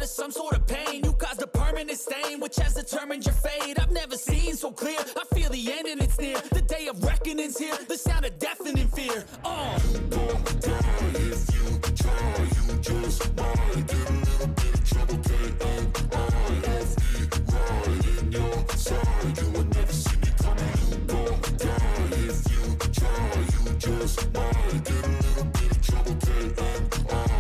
blood is some sort of pain. You caused a permanent stain, which has determined your fate. I've never seen so clear, I feel the end and it's near. The day of reckoning's here, the sound of deafening fear. You won't die if you try, you just might get a little bit of trouble, K-N-I-F-E, right in your side, you will never see me coming. You won't die if you try, you just might get a little bit of trouble, K-N-I-F-E,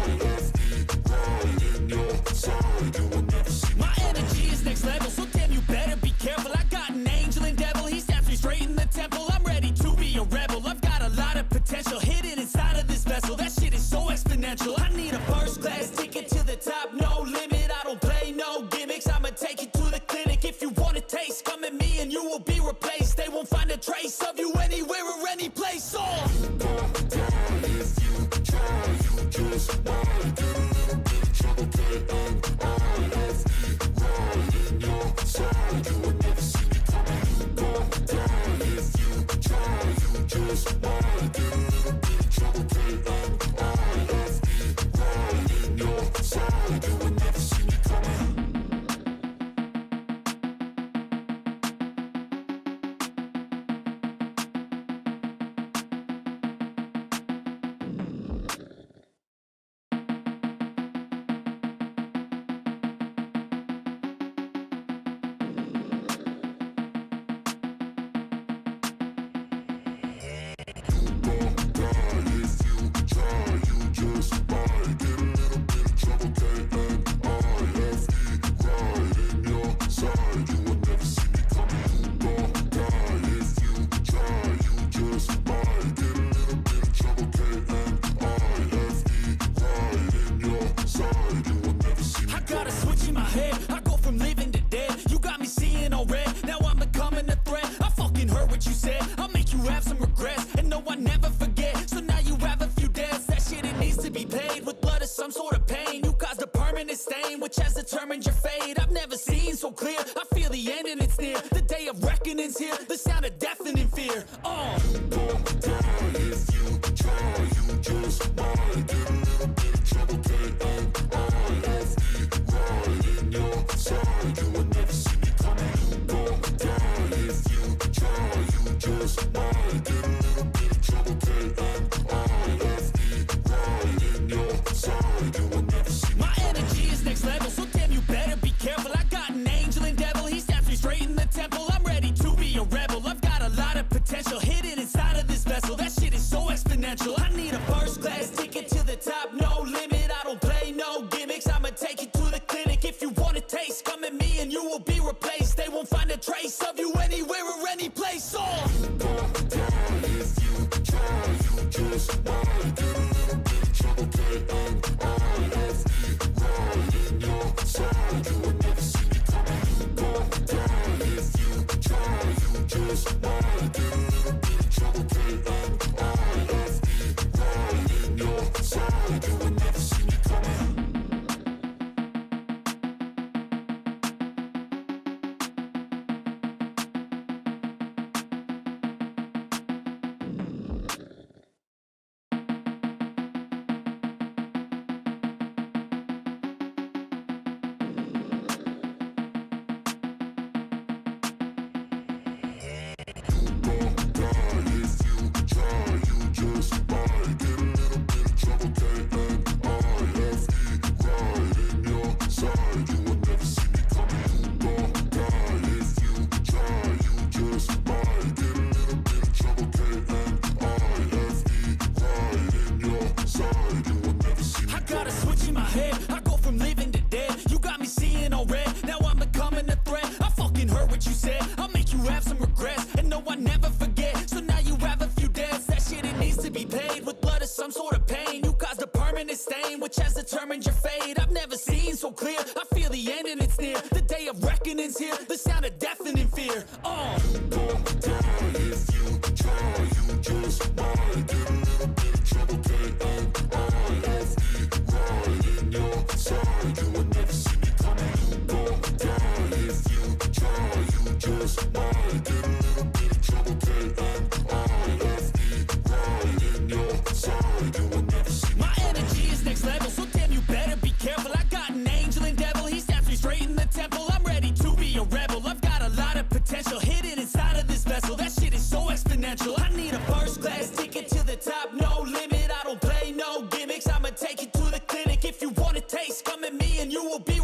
right in your side, you will never see me My coming. energy is next level, so damn you better be careful. I got an angel and devil, he snaps me straight in the temple. I'm ready to be a rebel, I've got a lot of potential hidden inside of this vessel. That shit is so exponential. I need a first class ticket to the top, no limit. I don't play no gimmicks, I'ma take you to the clinic. If you want a taste, come at me and you will be replaced. They won't find a trace of you anywhere or any place. You won't die if you try, you just might get a little bit of trouble, K-N-I-F-E, right in your side, you will never see me coming. You won't die if you try, you just might get a little bit of trouble, K-N-I-F-E, right in your side, you will never see me coming. Which has determined your fate. I've never seen so clear, I feel the end and it's near. The day of reckoning's here, the sound of deafening fear. You won't die if you try, you just might get a little bit of trouble, K-N-I-F-E, right in your side, you will never see me coming. You won't die if you try, you just might get a little bit of trouble, K-N-I-F-E, right in your side, you will never see me My coming. energy is next level, so damn you better be careful. I got an angel and devil, he snaps me straight in the temple. I'm ready to be a rebel, I've got a lot of potential hidden inside of this vessel. That shit is so exponential. I need a first class ticket to the top, no limit. I don't play no gimmicks, I'ma take you to the clinic. If you want a taste, come at me and you will be replaced. They won't find a trace of you anywhere or any place. You won't die if you try, you just might get a little bit of trouble, K-N-I-F-E, right in your side, you will never see me coming. You won't die if you try, you just might get a little bit of trouble, K-N-I-F-E, right in your side, you will never see me coming. Which has determined your fate. I've never seen so clear, I feel the end and it's near. The day of reckoning's here, the sound of deafening fear. You won't die if you try, you just might get a little bit of trouble, K-N-I-F-E, right in your side, you will never see me coming. You won't die if you try, you just might get a little bit of trouble, K-N-I-F-E, right in your side, you will never see me My coming. energy is next level, so damn you better be careful. I got an angel and devil,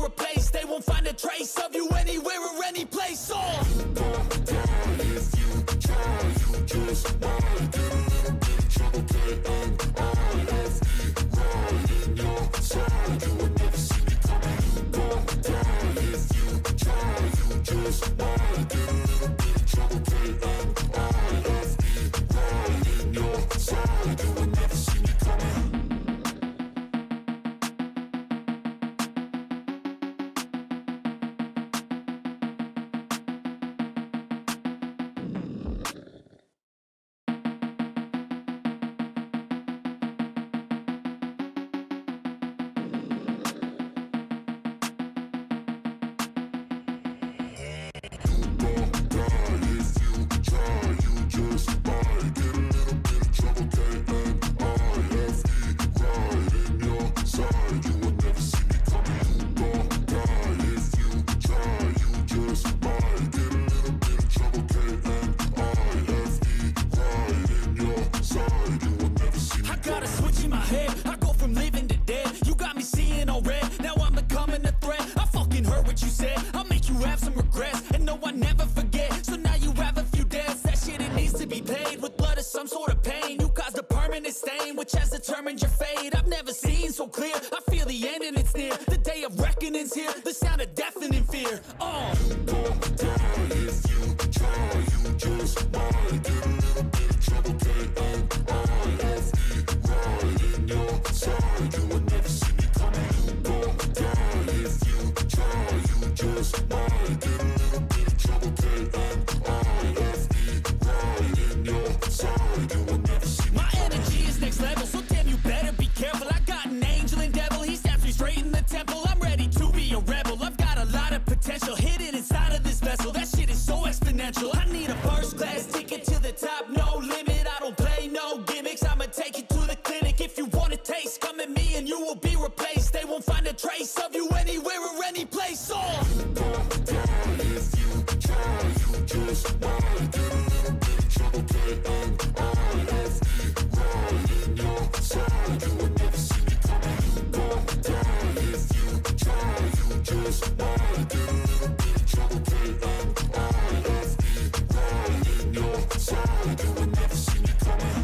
replaced. They won't find a trace of you anywhere or any place. Oh. If you try, you just might get a little bit of trouble. K-N-I-F-E, right in your side. You will never see me coming. You gon' die. If you try, you just might get a little bit of trouble. K-N-I-F-E, right in your side. You will never see me coming. Which has determined your fate. I've never seen so clear. I feel the end and it's near. The day of reckoning's here. The sound of deafening fear. You gon' die if you try. You just might get a little bit of trouble. K-N-I-F-E, right in your side. You will never see me coming. You gon' die if you try. You just might get a little bit of trouble. K-N-I-F-E, right in your side. You will never see me My energy is next level, so damn you better be careful. I got an angel and devil, he stabs me straight in the temple. I'm ready to be a rebel, I've got a lot of potential hidden inside of this vessel. That shit is so exponential. I need a first class ticket to the top, no limit. I don't play no gimmicks, I'ma take you to the clinic. If you want a taste, come at me and you will be replaced. They won't find a trace of you anywhere or any place. Oh. You gon' die if you try. You just might get a little bit of trouble. K-N-I-F-E, right in your side. You will never see me coming. You gon' die if you try. You just might get a little bit of trouble. K-N-I-F-E, right in your side. You will never see me coming.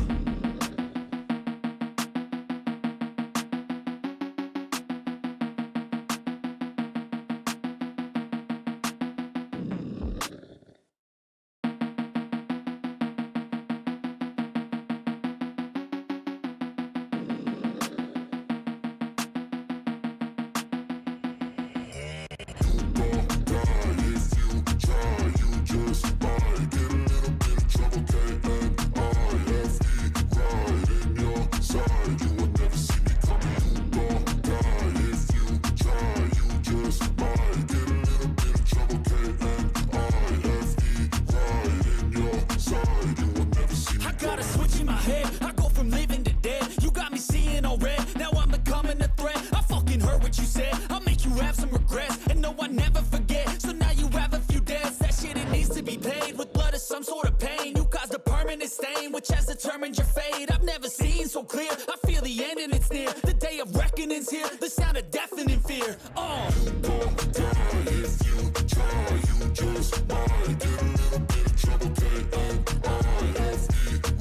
Which has determined your fate. I've never seen so clear. I feel the end and it's near. The day of reckoning's here. The sound of deafening fear. Oh. You gon' die if you try. You just might get a little bit of trouble. K-N-I-F-E,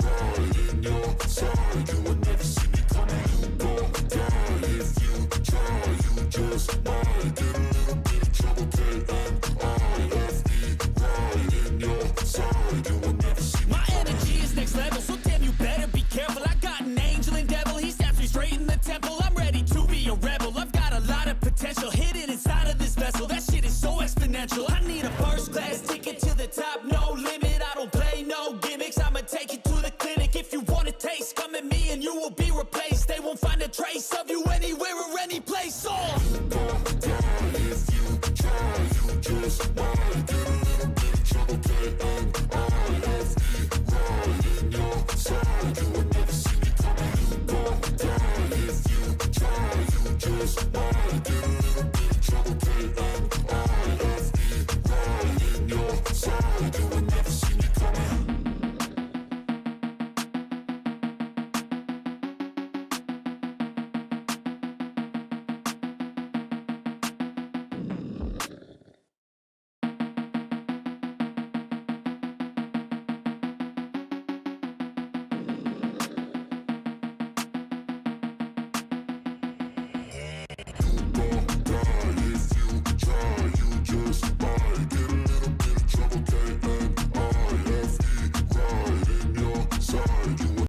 right in your side. You will never see me coming. You gon' die if you try. You just might get a little bit of trouble. K-N-I-F-E, right in your side. You will never see me My energy is next level, so damn you better be careful. I got an angel and devil, he stabs me straight in the temple. I'm ready to be a rebel, I've got a lot of potential hidden inside of this vessel. That shit is so exponential. I need a first class ticket to the top, no limit. I don't play no gimmicks, I'ma take you to the clinic. If you want a taste, come at me and you will be replaced. They won't find a trace of you anywhere or any place. Oh. You gon' die if you try. You just